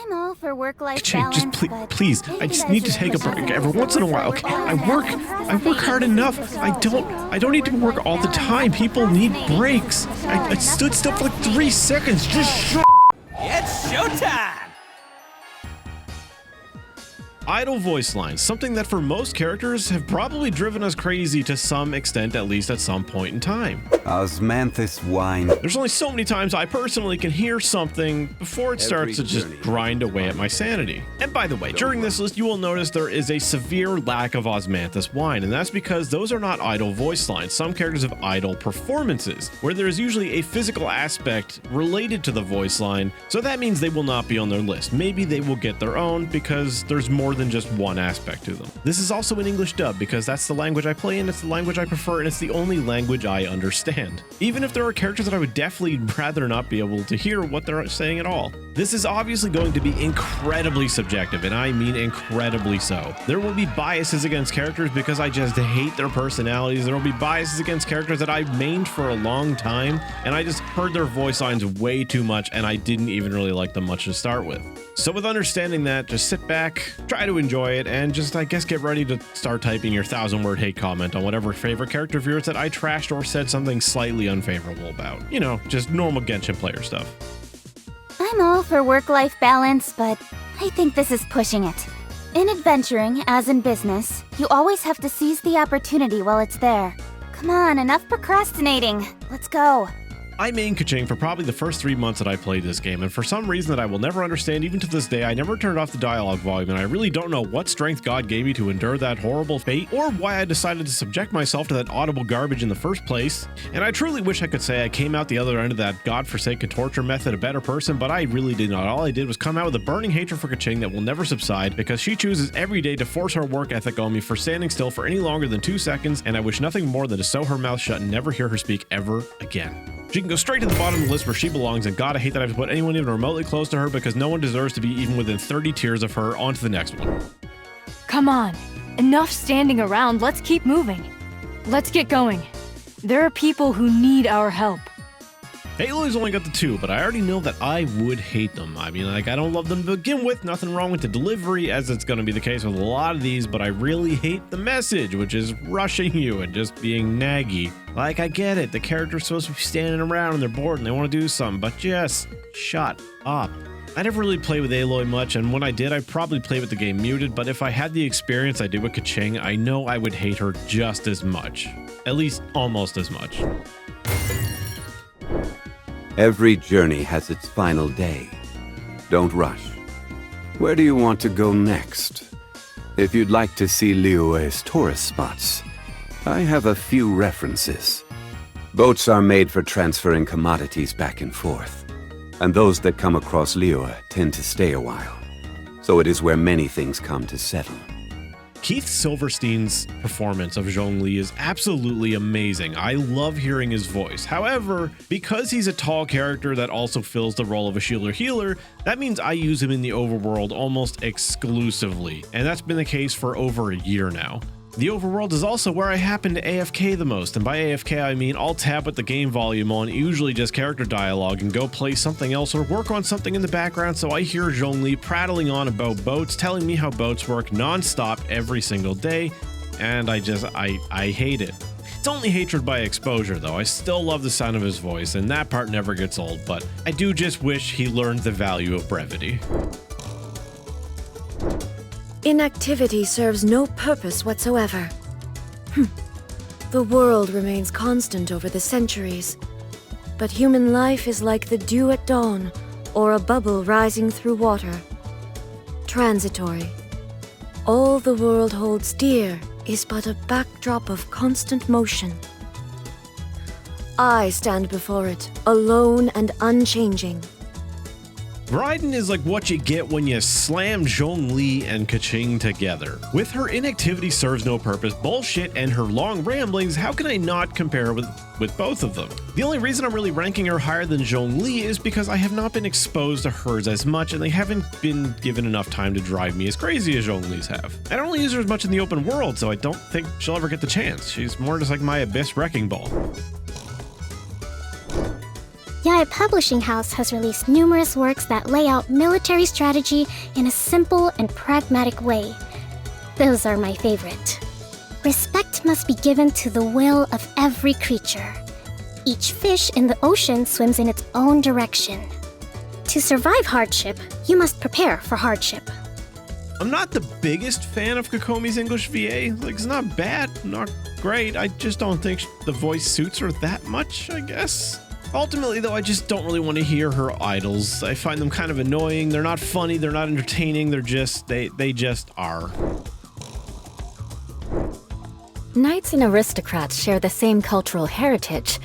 I'm all for work-life Ka-ching, balance, just but please, I just need to take a break every once in a while, okay? I work hard enough. I don't need to work all the time. People need breaks. I stood still for like 3 seconds. Just shut. It's showtime! Idle voice lines, something that for most characters have probably driven us crazy to some extent, at least at some point in time. Osmanthus wine. There's only so many times I personally can hear something before it starts to just grind away at my sanity. And by the way, during this list you will notice there is a severe lack of Osmanthus wine, and that's because those are not idle voice lines. Some characters have idle performances, where there is usually a physical aspect related to the voice line, so that means they will not be on their list. Maybe they will get their own because there's more than just one aspect to them. This is also an English dub because that's the language I play in, it's the language I prefer, and it's the only language I understand. Even if there are characters that I would definitely rather not be able to hear what they're saying at all. This is obviously going to be incredibly subjective, and I mean incredibly so. There will be biases against characters because I just hate their personalities. There will be biases against characters that I've mained for a long time, and I just heard their voice lines way too much, and I didn't even really like them much to start with. So with understanding that, just sit back, try to enjoy it, and just, I guess, get ready to start typing your 1,000-word hate comment on whatever favorite character of yours that I trashed or said something slightly unfavorable about. You know, just normal Genshin player stuff. I'm all for work-life balance, but I think this is pushing it. In adventuring, as in business, you always have to seize the opportunity while it's there. Come on, enough procrastinating. Let's go. I mained Ka-ching for probably the first 3 months that I played this game, and for some reason that I will never understand even to this day, I never turned off the dialogue volume, and I really don't know what strength God gave me to endure that horrible fate, or why I decided to subject myself to that audible garbage in the first place. And I truly wish I could say I came out the other end of that godforsaken torture method a better person, but I really did not. All I did was come out with a burning hatred for Ka-ching that will never subside, because she chooses every day to force her work ethic on me for standing still for any longer than 2 seconds, and I wish nothing more than to sew her mouth shut and never hear her speak ever again. She can go straight to the bottom of the list where she belongs, and God, I hate that I have to put anyone even remotely close to her because no one deserves to be even within 30 tiers of her. On to the next one. Come on, enough standing around, let's keep moving. Let's get going. There are people who need our help. Aloy's only got the 2, but I already know that I would hate them. I mean, like, I don't love them to begin with, nothing wrong with the delivery, as it's going to be the case with a lot of these, but I really hate the message, which is rushing you and just being naggy. Like, I get it, the character's supposed to be standing around and they're bored and they want to do something, but just shut up. I never really played with Aloy much, and when I did, I probably played with the game muted, but if I had the experience I did with Ka-ching, I know I would hate her just as much. At least almost as much. Every journey has its final day. Don't rush. Where do you want to go next? If you'd like to see Liyue's tourist spots, I have a few references. Boats are made for transferring commodities back and forth, and those that come across Liyue tend to stay a while. So it is where many things come to settle. Keith Silverstein's performance of Zhongli is absolutely amazing. I love hearing his voice. However, because he's a tall character that also fills the role of a shielder healer, that means I use him in the overworld almost exclusively, and that's been the case for over a year now. The overworld is also where I happen to AFK the most, and by AFK I mean I'll tap with the game volume on, usually just character dialogue, and go play something else or work on something in the background so I hear Zhongli prattling on about boats, telling me how boats work non-stop every single day, and I hate it. It's only hatred by exposure though. I still love the sound of his voice, and that part never gets old, but I do just wish he learned the value of brevity. Inactivity serves no purpose whatsoever. The world remains constant over the centuries, but human life is like the dew at dawn, or a bubble rising through water. Transitory. All the world holds dear is but a backdrop of constant motion. I stand before it, alone and unchanging. Raiden is like what you get when you slam Zhongli and Ka-ching together. With her inactivity serves no purpose bullshit and her long ramblings, how can I not compare her with both of them? The only reason I'm really ranking her higher than Zhongli is because I have not been exposed to hers as much, and they haven't been given enough time to drive me as crazy as Zhongli's have. I don't use her as much in the open world, so I don't think she'll ever get the chance. She's more just like my Abyss Wrecking Ball. Yae Publishing House has released numerous works that lay out military strategy in a simple and pragmatic way. Those are my favorite. Respect must be given to the will of every creature. Each fish in the ocean swims in its own direction. To survive hardship, you must prepare for hardship. I'm not the biggest fan of Kokomi's English VA. Like, it's not bad, not great. I just don't think the voice suits her that much, I guess. Ultimately, though, I just don't really want to hear her idols. I find them kind of annoying. They're not funny. They're not entertaining. They're just, they just are. Knights and aristocrats share the same cultural heritage,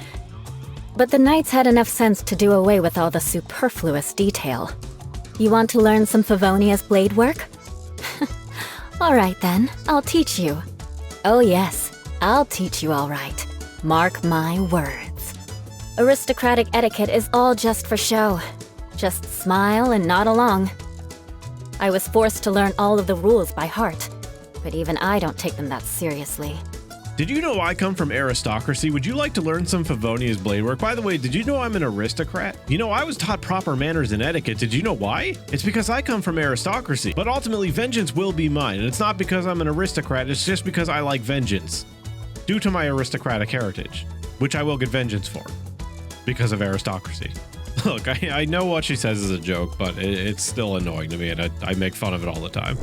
but the knights had enough sense to do away with all the superfluous detail. You want to learn some Favonia's blade work? Alright then, I'll teach you. Oh yes, I'll teach you alright. Mark my words. Aristocratic etiquette is all just for show. Just smile and nod along. I was forced to learn all of the rules by heart, but even I don't take them that seriously. Did you know I come from aristocracy? Would you like to learn some Favonia's blade work? By the way, did you know I'm an aristocrat? You know, I was taught proper manners and etiquette. Did you know why? It's because I come from aristocracy. But ultimately, vengeance will be mine. And it's not because I'm an aristocrat. It's just because I like vengeance. Due to my aristocratic heritage. Which I will get vengeance for. Because of aristocracy. Look, I know what she says is a joke, but it's still annoying to me. And I make fun of it all the time.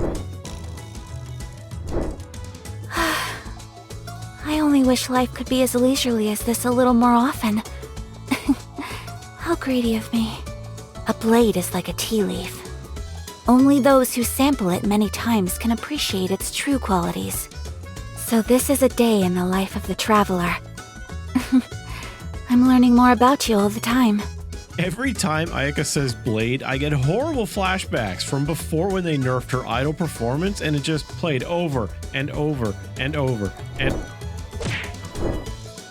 I only wish life could be as leisurely as this a little more often. How greedy of me. A blade is like a tea leaf. Only those who sample it many times can appreciate its true qualities. So this is a day in the life of the traveler. I'm learning more about you all the time. Every time Ayaka says blade, I get horrible flashbacks from before when they nerfed her idol performance and it just played over and over and over and...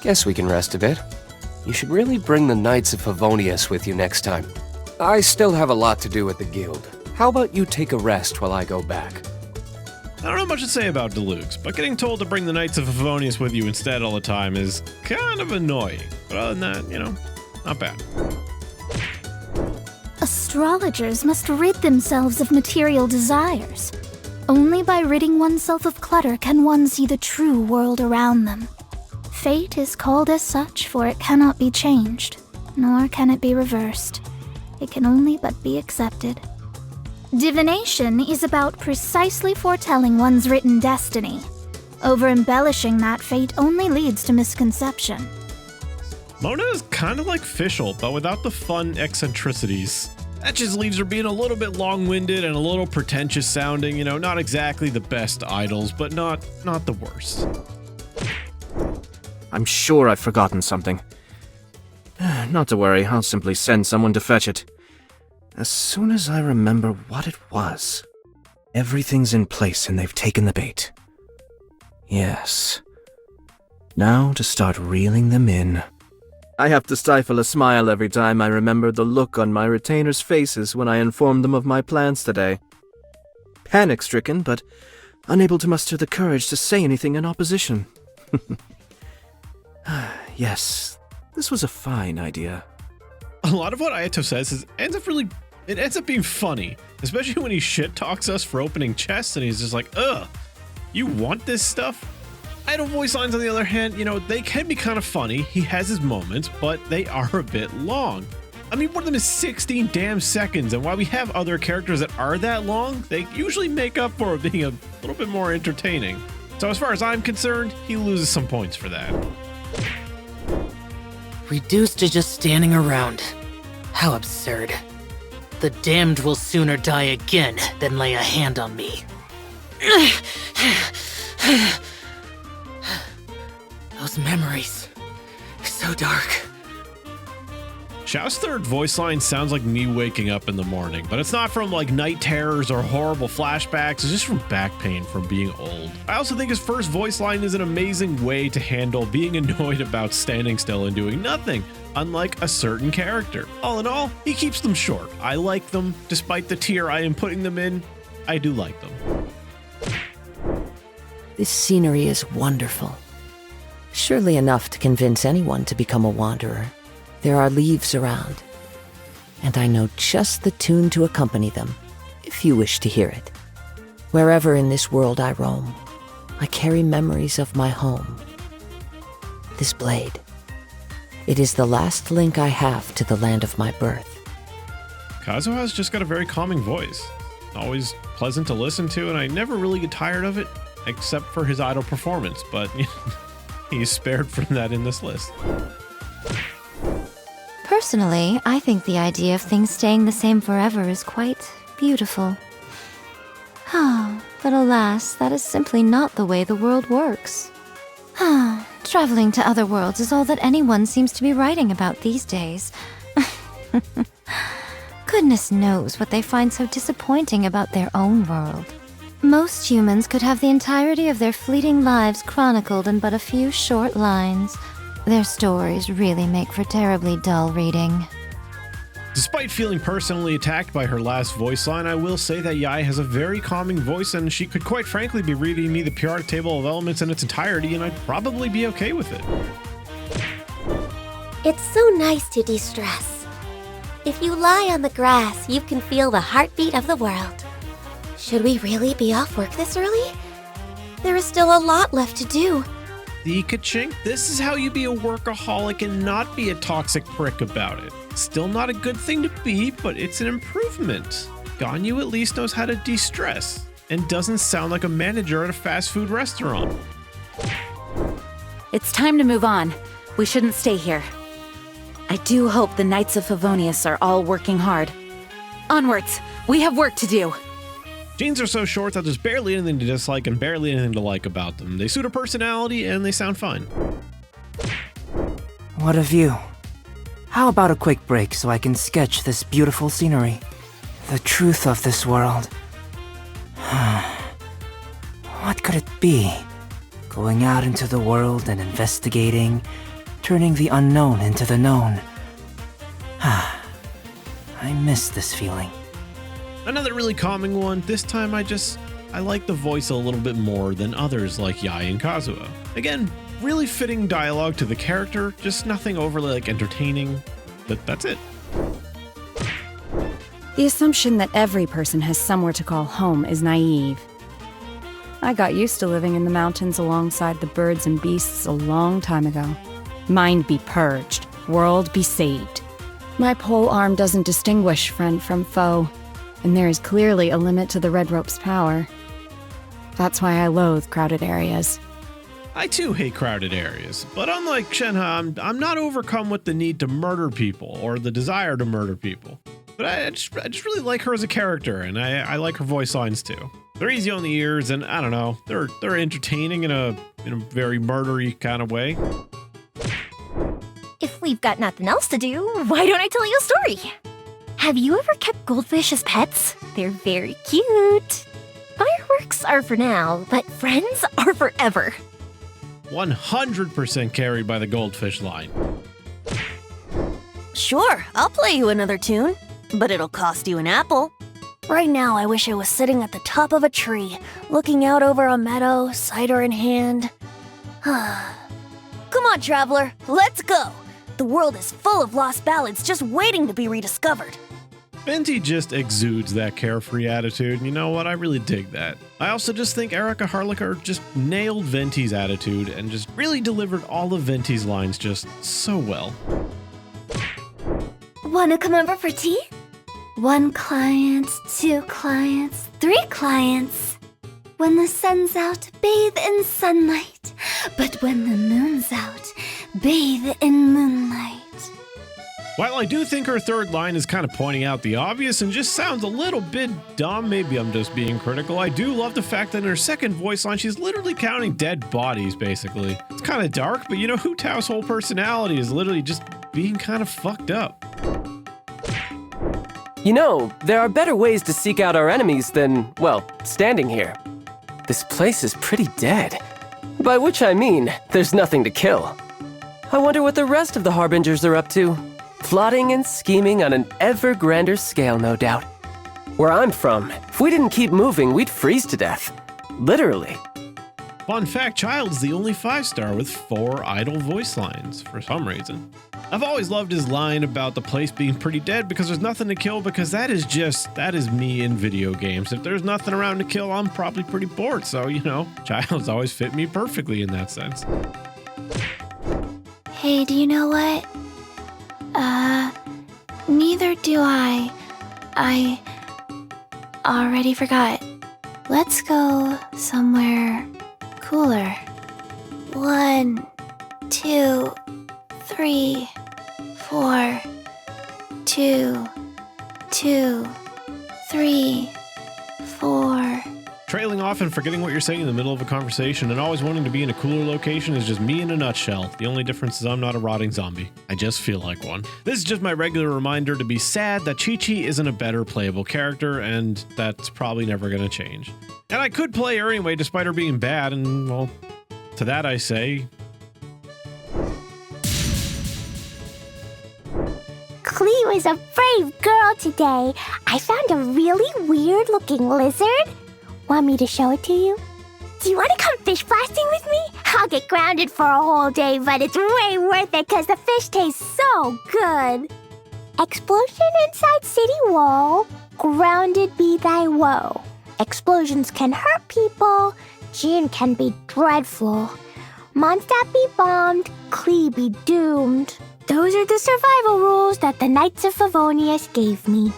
Guess we can rest a bit. You should really bring the Knights of Favonius with you next time. I still have a lot to do with the guild. How about you take a rest while I go back? I don't know much to say about Deluxe, but getting told to bring the Knights of Favonius with you instead all the time is kind of annoying. But other than that, you know, not bad. Astrologers must rid themselves of material desires. Only by ridding oneself of clutter can one see the true world around them. Fate is called as such, for it cannot be changed, nor can it be reversed. It can only but be accepted. Divination is about precisely foretelling one's written destiny. Over-embellishing that fate only leads to misconception. Mona is kind of like Fischl, but without the fun eccentricities. That just leaves her being a little bit long-winded and a little pretentious sounding, you know, not exactly the best idols, but not the worst. I'm sure I've forgotten something. Not to worry, I'll simply send someone to fetch it. As soon as I remember what it was. Everything's in place and they've taken the bait. Yes. Now to start reeling them in. I have to stifle a smile every time I remember the look on my retainers' faces when I informed them of my plans today. Panic-stricken, but unable to muster the courage to say anything in opposition. Yes, this was a fine idea. A lot of what Ayato says ends up being funny, especially when he shit talks us for opening chests and he's just like, ugh, you want this stuff? Idol voice lines, on the other hand, you know, they can be kind of funny. He has his moments, but they are a bit long. I mean, one of them is 16 damn seconds, and while we have other characters that are that long, they usually make up for it being a little bit more entertaining. So as far as I'm concerned, he loses some points for that. Reduced to just standing around. How absurd. The damned will sooner die again than lay a hand on me. Those memories. So dark. Xiao's third voice line sounds like me waking up in the morning, but it's not from like night terrors or horrible flashbacks, it's just from back pain from being old. I also think his first voice line is an amazing way to handle being annoyed about standing still and doing nothing, unlike a certain character. All in all, he keeps them short. I like them, despite the tier I am putting them in, I do like them. This scenery is wonderful. Surely enough to convince anyone to become a wanderer. There are leaves around, and I know just the tune to accompany them, if you wish to hear it. Wherever in this world I roam, I carry memories of my home. This blade, it is the last link I have to the land of my birth. Kazuha's just got a very calming voice. Always pleasant to listen to, and I never really get tired of it, except for his idol performance, but he's spared from that in this list. Personally, I think the idea of things staying the same forever is quite beautiful. But alas, that is simply not the way the world works. Traveling to other worlds is all that anyone seems to be writing about these days. Goodness knows what they find so disappointing about their own world. Most humans could have the entirety of their fleeting lives chronicled in but a few short lines. Their stories really make for terribly dull reading. Despite feeling personally attacked by her last voice line, I will say that Yae has a very calming voice, and she could quite frankly be reading me the periodic table of elements in its entirety, and I'd probably be okay with it. It's so nice to de-stress. If you lie on the grass, you can feel the heartbeat of the world. Should we really be off work this early? There is still a lot left to do. The Kachink, this is how you be a workaholic and not be a toxic prick about it. Still not a good thing to be, but it's an improvement. Ganyu at least knows how to de-stress, and doesn't sound like a manager at a fast food restaurant. It's time to move on. We shouldn't stay here. I do hope the Knights of Favonius are all working hard. Onwards! We have work to do! Jeans are so short that there's barely anything to dislike and barely anything to like about them. They suit her personality and they sound fine. What a view. How about a quick break so I can sketch this beautiful scenery? The truth of this world. What could it be? Going out into the world and investigating, turning the unknown into the known. I miss this feeling. Another really calming one. This time I like the voice a little bit more than others like Yae and Kazuha. Again, really fitting dialogue to the character, just nothing overly entertaining, but that's it. The assumption that every person has somewhere to call home is naive. I got used to living in the mountains alongside the birds and beasts a long time ago. Mind be purged, world be saved. My pole arm doesn't distinguish friend from foe, and there is clearly a limit to the Red Rope's power. That's why I loathe crowded areas. I too hate crowded areas, but unlike Shenhe, I'm not overcome with the need to murder people or the desire to murder people. But I just really like her as a character, and I like her voice lines too. They're easy on the ears, and I don't know, they're entertaining in a very murdery kind of way. If we've got nothing else to do, why don't I tell you a story? Have you ever kept goldfish as pets? They're very cute. Fireworks are for now, but friends are forever. 100% carried by the goldfish line. Sure, I'll play you another tune, but it'll cost you an apple. Right now, I wish I was sitting at the top of a tree, looking out over a meadow, cider in hand. Come on, traveler, let's go! The world is full of lost ballads just waiting to be rediscovered. Venti just exudes that carefree attitude, and you know what? I really dig that. I also just think Erika Harlacher just nailed Venti's attitude and just really delivered all of Venti's lines just so well. Wanna come over for tea? 1 client, 2 clients, 3 clients. When the sun's out, bathe in sunlight. But when the moon's out, bathe in moonlight. While I do think her third line is kind of pointing out the obvious and just sounds a little bit dumb, maybe I'm just being critical, I do love the fact that in her second voice line, she's literally counting dead bodies, basically. It's kind of dark, but you know, Hu Tao's whole personality is literally just being kind of fucked up. You know, there are better ways to seek out our enemies than, well, standing here. This place is pretty dead. By which I mean, there's nothing to kill. I wonder what the rest of the Harbingers are up to. Plotting and scheming on an ever grander scale, no doubt. Where I'm from, if we didn't keep moving, we'd freeze to death. Literally. Fun fact, Child's the only 5-star with 4 idle voice lines, for some reason. I've always loved his line about the place being pretty dead because there's nothing to kill, because that is me in video games. If there's nothing around to kill, I'm probably pretty bored. So, you know, Child's always fit me perfectly in that sense. Hey, do you know what? Neither do I. I already forgot. Let's go somewhere cooler. 1, 2, 3, 4. 2, 2, 3, 4. Trailing off and forgetting what you're saying in the middle of a conversation and always wanting to be in a cooler location is just me in a nutshell. The only difference is I'm not a rotting zombie. I just feel like one. This is just my regular reminder to be sad that Chi-Chi isn't a better playable character, and that's probably never going to change. And I could play her anyway despite her being bad, and well, to that I say... Clee was a brave girl today. I found a really weird-looking lizard. Want me to show it to you? Do you want to come fish blasting with me? I'll get grounded for a whole day, but it's way worth it because the fish taste so good. Explosion inside city wall. Grounded be thy woe. Explosions can hurt people. June can be dreadful. Mondstadt be bombed. Clee be doomed. Those are the survival rules that the Knights of Favonius gave me.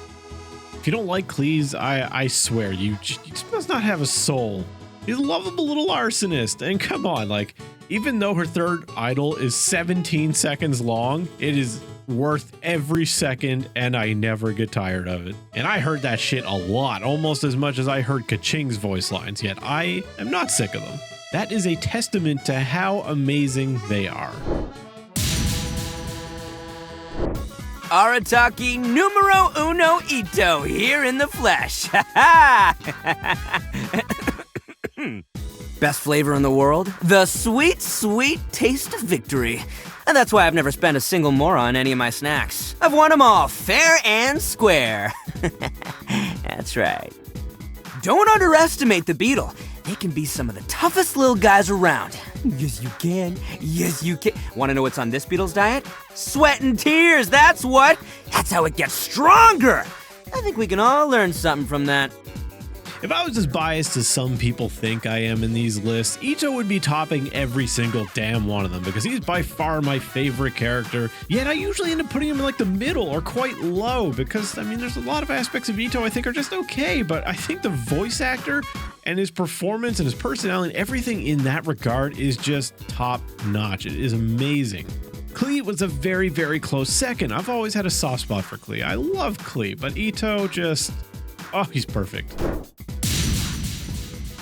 If you don't like Cleese, I swear, you just must not have a soul. He's a lovable little arsonist. And come on, like, even though her third idol is 17 seconds long, it is worth every second, and I never get tired of it. And I heard that shit a lot, almost as much as I heard Kaching's voice lines, yet I am not sick of them. That is a testament to how amazing they are. Arataki numero uno Ito here in the flesh. Ha Best flavor in the world? The sweet, sweet taste of victory. And that's why I've never spent a single mora on any of my snacks. I've won them all fair and square. That's right. Don't underestimate the beetle. They can be some of the toughest little guys around. Yes, you can. Yes, you can. Want to know what's on this beetle's diet? Sweat and tears, that's what. That's how it gets stronger. I think we can all learn something from that. If I was as biased as some people think I am in these lists, Ito would be topping every single damn one of them because he's by far my favorite character. Yet I usually end up putting him in like the middle or quite low because, I mean, there's a lot of aspects of Ito I think are just okay, but I think the voice actor and his performance and his personality and everything in that regard is just top notch. It is amazing. Klee was a very, very close second. I've always had a soft spot for Klee. I love Klee, but Ito just, oh, he's perfect.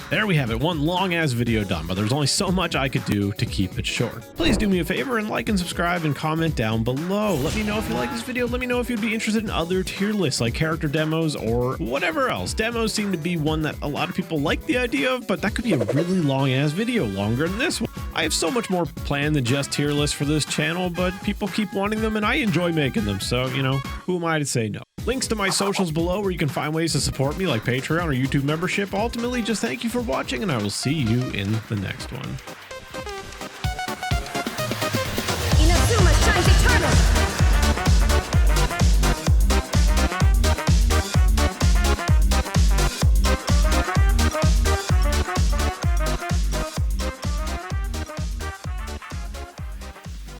There we have it, one long-ass video done, but there's only so much I could do to keep it short. Please do me a favor and like and subscribe and comment down below. Let me know if you like this video. Let me know if you'd be interested in other tier lists like character demos or whatever else. Demos seem to be one that a lot of people like the idea of, but that could be a really long-ass video, longer than this one. I have so much more planned than just tier lists for this channel, but people keep wanting them and I enjoy making them, so, you know, who am I to say no? Links to my socials below where you can find ways to support me like Patreon or YouTube membership. Ultimately, just thank you for watching and I will see you in the next one.